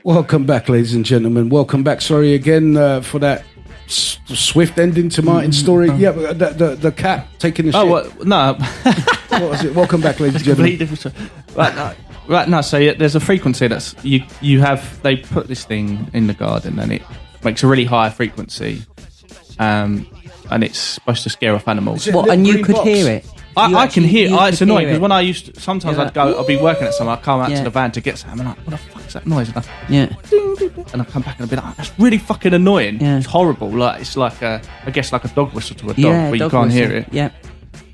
Welcome back, ladies and gentlemen. Welcome back. Sorry again for that swift ending to Martin's story. Yeah, the cat taking the shit. What? No. What was it? Welcome back, ladies and gentlemen. Right, no. So there's a frequency that's you have. They put this thing in the garden, and it makes a really high frequency, and it's supposed to scare off animals. What? And you could hear it. I can hear. It's annoying because when I used to, sometimes You're I'd be working at somewhere. I'd come out to the van to get something. I'm like, what the fuck is that noise? And I come back and I'd be like, that's really fucking annoying. Yeah. It's horrible. Like it's like I guess like a dog whistle to a dog, but you can't hear it. Yeah.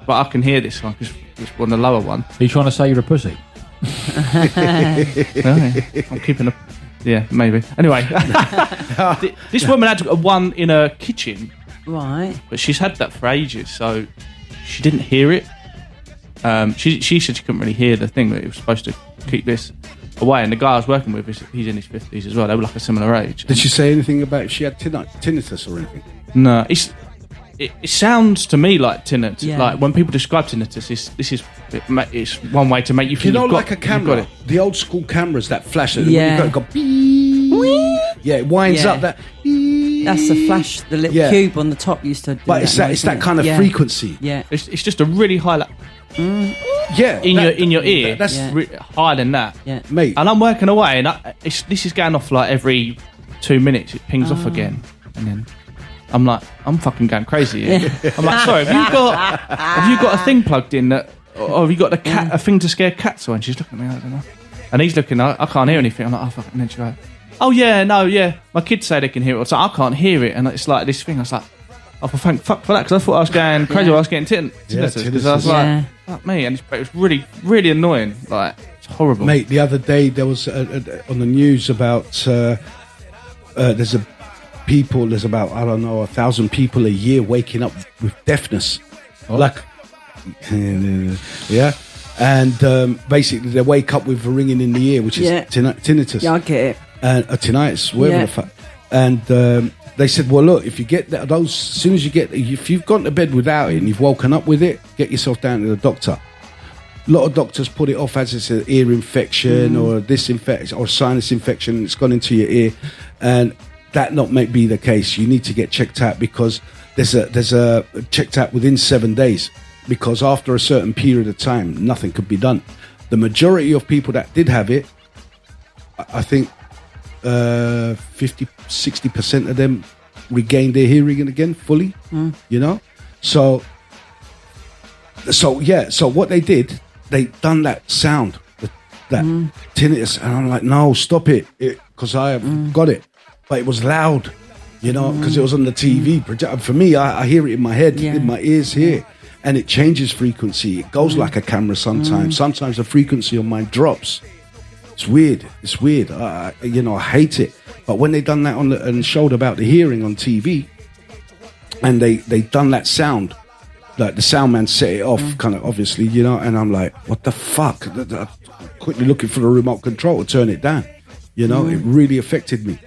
But I can hear this one because it's on the lower one. Are you trying to say you're a pussy? I'm keeping a. Yeah, maybe. Anyway, this woman had one in her kitchen. Right. But she's had that for ages, so she didn't hear it. She said she couldn't really hear the thing, that it was supposed to keep this away. And the guy I was working with, he's in his 50s as well. They were like a similar age. Did she say anything about if she had tinnitus or anything? No, it sounds to me like tinnitus. Yeah. Like when people describe tinnitus, it's one way to make you feel. You know, like a camera, the old school cameras that flash. Yeah. Go beep. Yeah, it winds up that. That's the flash. The little cube on the top used to. But it's that kind of frequency. Yeah, it's just a really high. Yeah, in your ear. That's higher than that. Yeah, mate. And I'm working away, and this is going off like every 2 minutes. It pings off again, and then I'm like, I'm fucking going crazy here. I'm like, sorry, have you got a thing plugged in that, or have you got a thing to scare cats? And she's looking at me, I don't know. And he's looking, I can't hear anything. I'm like, oh fuck. And then she goes, oh yeah, no, yeah. My kids say they can hear it. So I can't hear it, and it's like this thing. I was like, oh, thank fuck for that, because I thought I was going crazy. I was getting tinnitus because I was like, fuck me, and it was really, really annoying. Like, it's horrible, mate. The other day there was on the news about there's about 1,000 people a year waking up with deafness, like yeah, and basically they wake up with a ringing in the ear, which is tinnitus. Yeah, I get it. And a tinnitus, whatever the fuck. And they said, well, look, if you get those, as soon as if you've gone to bed without it and you've woken up with it, get yourself down to the doctor. A lot of doctors put it off as it's an ear infection or this infection or sinus infection. It's gone into your ear, and that not may be the case. You need to get checked out, because there's a checked out within 7 days, because after a certain period of time, nothing could be done. The majority of people that did have it, I think 50-60% of them regained their hearing again fully. You know, so what they did, they done that sound, that tinnitus, and I'm like, no, stop it, because I have got it, but it was loud, you know, because it was on the TV. For me, I hear it in my head, in my ears here, and it changes frequency. It goes like a camera sometimes. Sometimes the frequency on mine drops. It's weird. I hate it. But when they done that and showed about the hearing on TV, and they done that sound, like the sound man set it off, kind of obviously, you know, and I'm like, what the fuck? Quickly looking for the remote control to turn it down. You know, it really affected me.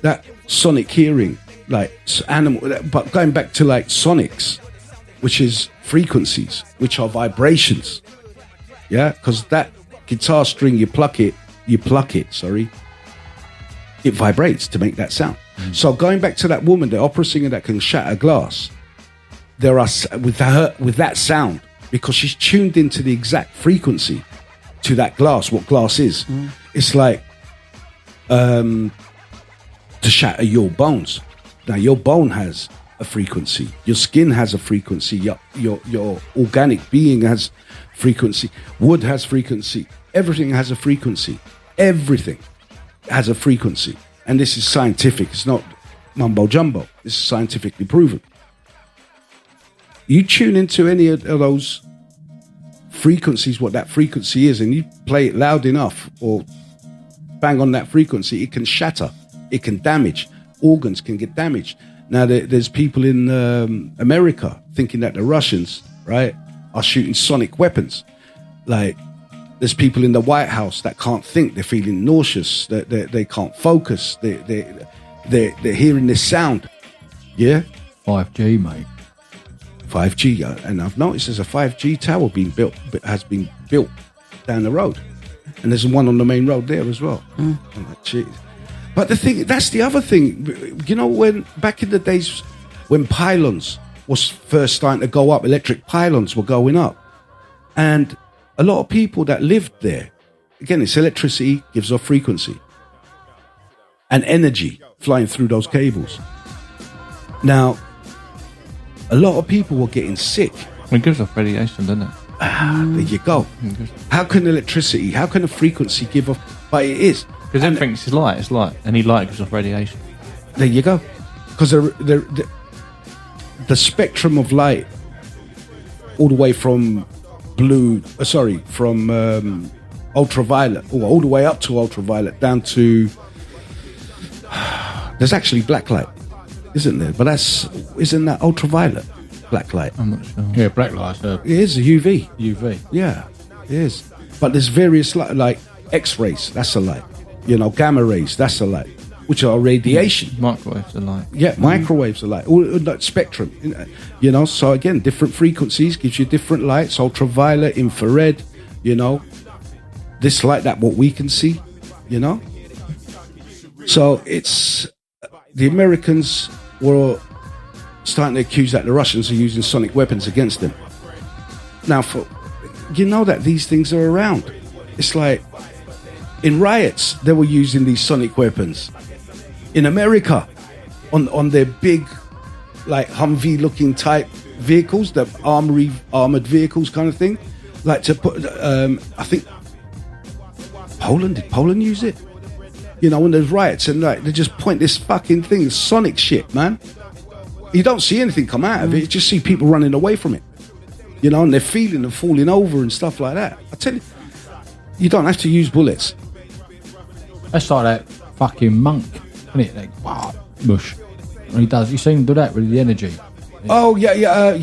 That sonic hearing, like animal, but going back to like sonics, which is frequencies, which are vibrations. Yeah, because that guitar string, you pluck it, it vibrates to make that sound. So going back to that woman, the opera singer that can shatter glass, there are with that sound, because she's tuned into the exact frequency to that glass, what glass is. It's like to shatter your bones. Now your bone has a frequency, your skin has a frequency, your organic being has frequency, wood has frequency, everything has a frequency. Everything has a frequency. And this is scientific. It's not mumbo jumbo. This is scientifically proven. You tune into any of those frequencies, what that frequency is, and you play it loud enough or bang on that frequency, it can shatter. It can damage. Organs can get damaged. Now, there's people in America thinking that the Russians, right, are shooting sonic weapons. Like, there's people in the White House that can't think. They're feeling nauseous. They can't focus. They're hearing this sound. Yeah? 5G, mate. 5G. And I've noticed there's a 5G tower has been built down the road. And there's one on the main road there as well. I'm like, geez. But that's the other thing. You know, when back in the days when pylons was first starting to go up, electric pylons were going up. And a lot of people that lived there, again, it's electricity, gives off frequency and energy flying through those cables. Now, a lot of people were getting sick. It gives off radiation, doesn't it? There you go. How can electricity, how can a frequency give off? But it is. Because everything's light, it's light. Any light gives off radiation. There you go. Because the spectrum of light, all the way from ultraviolet, or all the way up to ultraviolet, down to, there's actually black light, isn't there? But isn't that ultraviolet black light? I'm not sure. Yeah, black light. It is a UV. UV. Yeah, it is. But there's various light, like X-rays, that's a light. You know, gamma rays, that's a light, which are radiation. Microwaves are light. Yeah, microwaves are light. All that spectrum. You know, so again, different frequencies gives you different lights. Ultraviolet, infrared. You know, this light, that what we can see. You know. So it's the Americans were starting to accuse that the Russians are using sonic weapons against them. Now, you know that these things are around. It's like in riots they were using these sonic weapons. In America, on their big, like Humvee-looking type vehicles, the armored vehicles kind of thing, like to put. I think did Poland use it? You know, when there's riots and like they just point this fucking thing, sonic shit, man. You don't see anything come out of it. You just see people running away from it. You know, and they're feeling and falling over and stuff like that. I tell you, you don't have to use bullets. That's like that fucking monk, isn't it? Like, wow, mush. And he does. You seen him do that with the energy. Oh yeah. The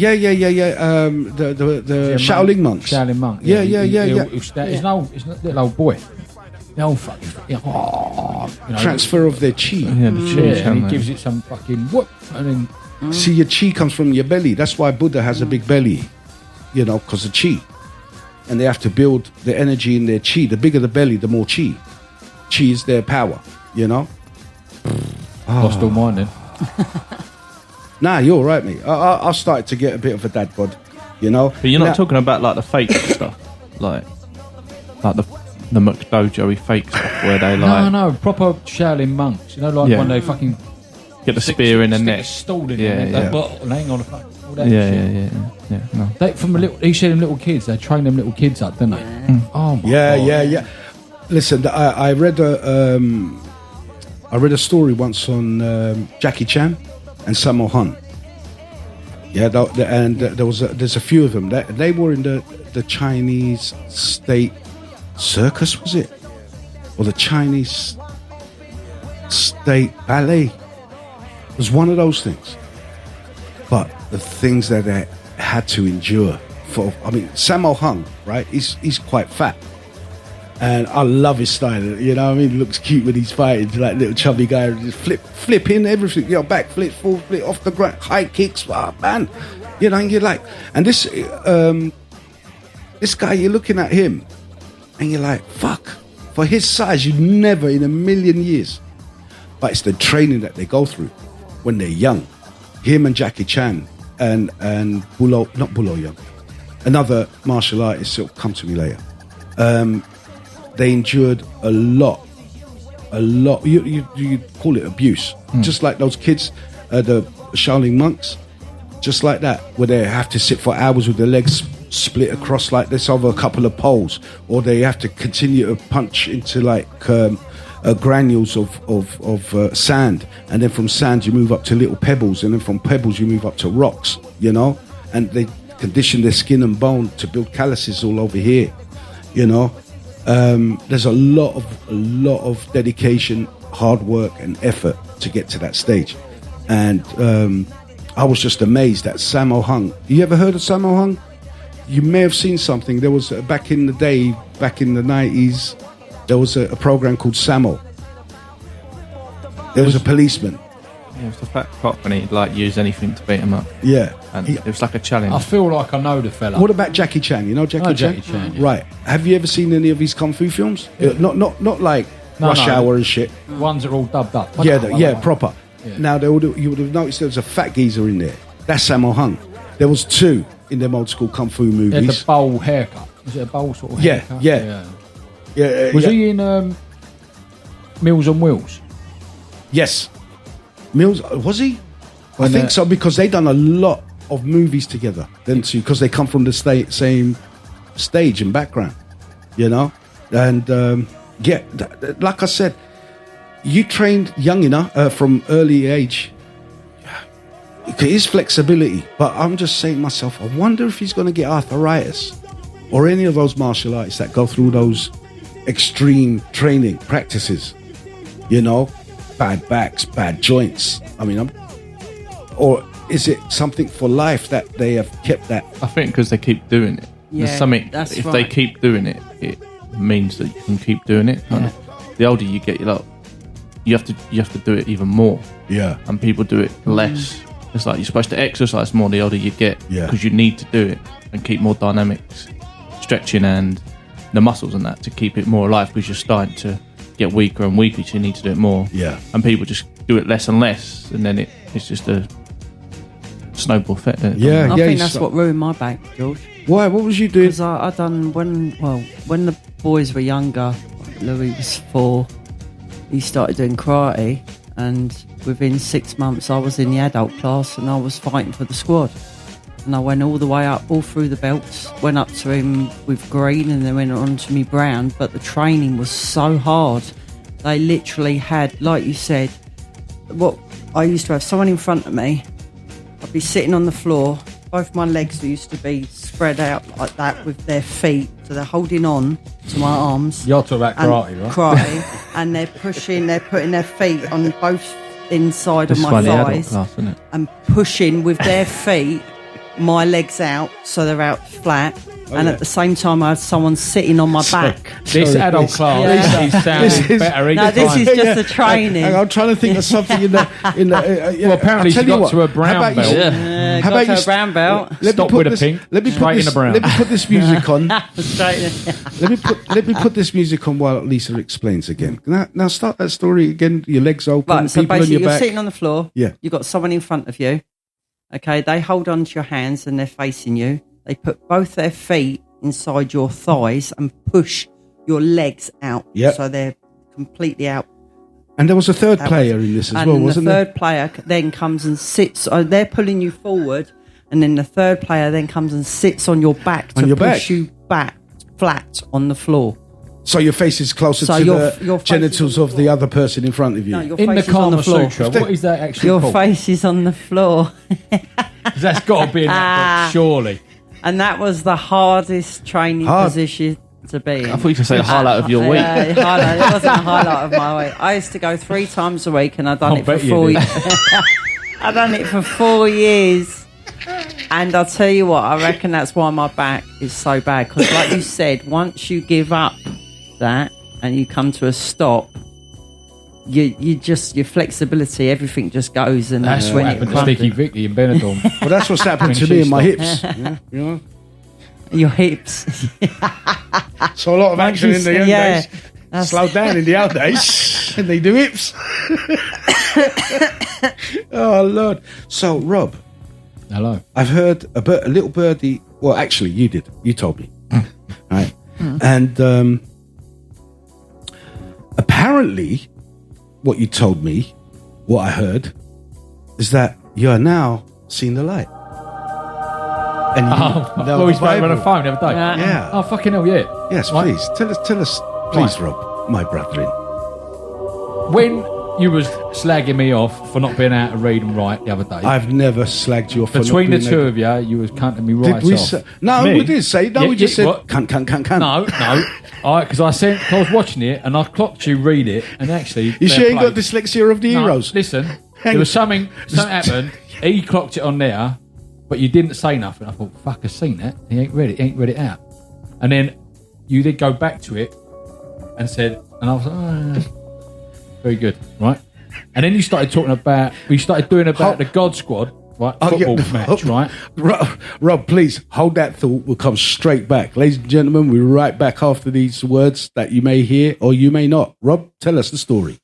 Shaolin monks. Shaolin monk. Yeah. It's a little old boy. The old fucking, you know, transfer of their chi. Yeah, the chi. And he gives it some fucking whoop, and then see, your chi comes from your belly. That's why Buddha has a big belly. You know, because of chi, and they have to build the energy in their chi. The bigger the belly, the more chi. Chi is their power. You know. Lost all mine then. Nah, you're all right, mate. I started to get a bit of a dad bod, you know. But you're not talking about like the fake stuff, like the McDojo fake stuff where they like No, proper Shaolin monks. You know, like when they fucking get the spear in the neck, stalled in yeah. bottle and hang on a fucking. All that Yeah. No. He said them little kids. They train them little kids up, don't they? Yeah. Oh my God. Yeah. Listen, I read a story once on Jackie Chan and Sammo Hung. Yeah, there's a few of them. They were in the Chinese state circus, was it, or the Chinese state ballet? It was one of those things. But the things that they had to endure Sammo Hung, right? He's quite fat. And I love his style, you know what I mean? He looks cute when he's fighting, like little chubby guy, just flipping everything, you know, back flip, full flip, off the ground, high kicks, wow, man. You know, and you're like, and this guy, you're looking at him, and you're like, fuck, for his size, you'd never in a million years. But it's the training that they go through when they're young. Him and Jackie Chan and not Bulo Young, another martial artist, it'll come to me later. They endured a lot. You call it abuse, just like those kids, the Shaolin monks, just like that, where they have to sit for hours with their legs split across like this over a couple of poles, or they have to continue to punch into like granules of sand, and then from sand you move up to little pebbles, and then from pebbles you move up to rocks, you know, and they condition their skin and bone to build calluses all over here, you know. There's a lot of dedication, hard work and effort to get to that stage. And I was just amazed at Sammo Hung. You ever heard of Sammo Hung? You may have seen something. There was, back in the day, back in the 90s, there was a program called Sammo. There was a policeman. Yeah, it was the fat cop, and he'd like use anything to beat him up. Yeah. And it was like a challenge. I feel like I know the fella. What about Jackie Chan? You know Jackie Chan? Jackie Chan, yeah. Right. Have you ever seen any of his kung fu films? Not like Rush Hour and shit. Ones that are all dubbed up. Proper. Yeah. Now, you would have noticed there was a fat geezer in there. That's Sammo Hung. There was 2 in them old school kung fu movies. He had the bowl haircut. Was it a bowl sort of haircut? Yeah. Was he in Meals on Wheels? Yes. Mills, was he? I think so, because they done a lot of movies together, them two, because they come from the same stage and background, you know? And, like I said, you trained young enough from early age. His flexibility, but I'm just saying to myself, I wonder if he's going to get arthritis or any of those martial artists that go through those extreme training practices, you know, bad backs, bad joints. I mean, or is it something for life that they have kept that? I think because they keep doing it. Yeah, There's something, that's if right. they keep doing it, it means that you can keep doing it. Yeah. The older you get, you have to do it even more. Yeah. And people do it less. It's like you're supposed to exercise more the older you get, because you need to do it and keep more dynamics, stretching and the muscles and that to keep it more alive, because you're starting to get weaker and weaker, so you need to do it more. Yeah. And people just do it less and less, and then it's just a snowball effect. I think that's what ruined my back, George. Why? What was you doing? Because I done when the boys were younger. Louis was 4. He started doing karate, and within 6 months, I was in the adult class and I was fighting for the squad. And I went all the way up, all through the belts, went up to him with green and then went on to me brown. But the training was so hard. They literally had, like you said, what I used to have someone in front of me. I'd be sitting on the floor. Both my legs used to be spread out like that with their feet. So they're holding on to my arms. You're talking about karate, right? Karate. And they're putting their feet on both inside of my thighs. Class, isn't it? And pushing with their feet my legs out so they're out flat. At the same time, I had someone sitting on my back. This adult class is sounding better each time. This is just a training. I'm trying to think of something in the. Well, apparently she got to a brown belt. How about a brown belt? Stop with a pink. Let me straight in the brown. Let me put this music on. Straight Let me put this music on while Lisa explains again. Now start that story again. Your legs open, Right, so people on basically your you're back. sitting on the floor. Yeah. You've got someone in front of you. Okay, they hold on to your hands and they're facing you. They put both their feet inside your thighs and push your legs out. Yep. So they're completely out. And there was a third player in this as well, wasn't there? And the third player then comes and sits. They're pulling you forward, and then the third player then comes and sits on your back to push you back flat on the floor. So your face is closer So to your the face genitals is on of the the floor. other person in front of you. No, your In the face is on the Kama floor. Sutra, what is that actually Your called? face is on the floor. 'Cause that's got to be in that book, surely. And that was the hardest training position to be in. I thought you could say the highlight of your week. Yeah, it wasn't a highlight of my week. I used to go 3 times a week, and I'd done I'll it for bet you 4 did. years. I'd done it for 4 years. And I'll tell you what, I reckon that's why my back is so bad. Because like you said, once you give up that and you come to a stop, you just, your flexibility, everything just goes. And That's what happened to Sticky Vicky in Benidorm. Well, that's what's happened to When me she in my stopped. hips. Yeah, you know? your hips. So a lot of action in the young days. That's- Slow down in the old days. And they do hips. Oh, Lord. So, Rob, Hello. I've heard a little birdie. Well, actually, you did. You told me. Right. And apparently, what you told me, what I heard, is that you are now seeing the light. And Well, we spoke on the phone the other day. Yeah. Oh, fucking hell, yeah. Yes, Right. please. Tell us, please, Rob, my brethren. When you was slagging me off for not being able to read and write the other day, I've never slagged you off. between the for not two being of you was cunting me able- right Did we off. say? No, Me? we did say. No, Yeah, we just yeah, said what? cunt. No. Because I was watching it and I clocked you read it, and actually, You sure fair you play. got dyslexia of the No, heroes? listen, Hang there was on. something happened. He clocked it on there, but you didn't say nothing. I thought, fuck, I've seen that. He ain't read it out. And then you did go back to it and said, and I was like, very good, right? And then you started talking about, we started doing about the God Squad, right? I'll Football get- match, right? Rob, please hold that thought. We'll come straight back. Ladies and gentlemen, we're right back after these words that you may hear or you may not. Rob, tell us the story.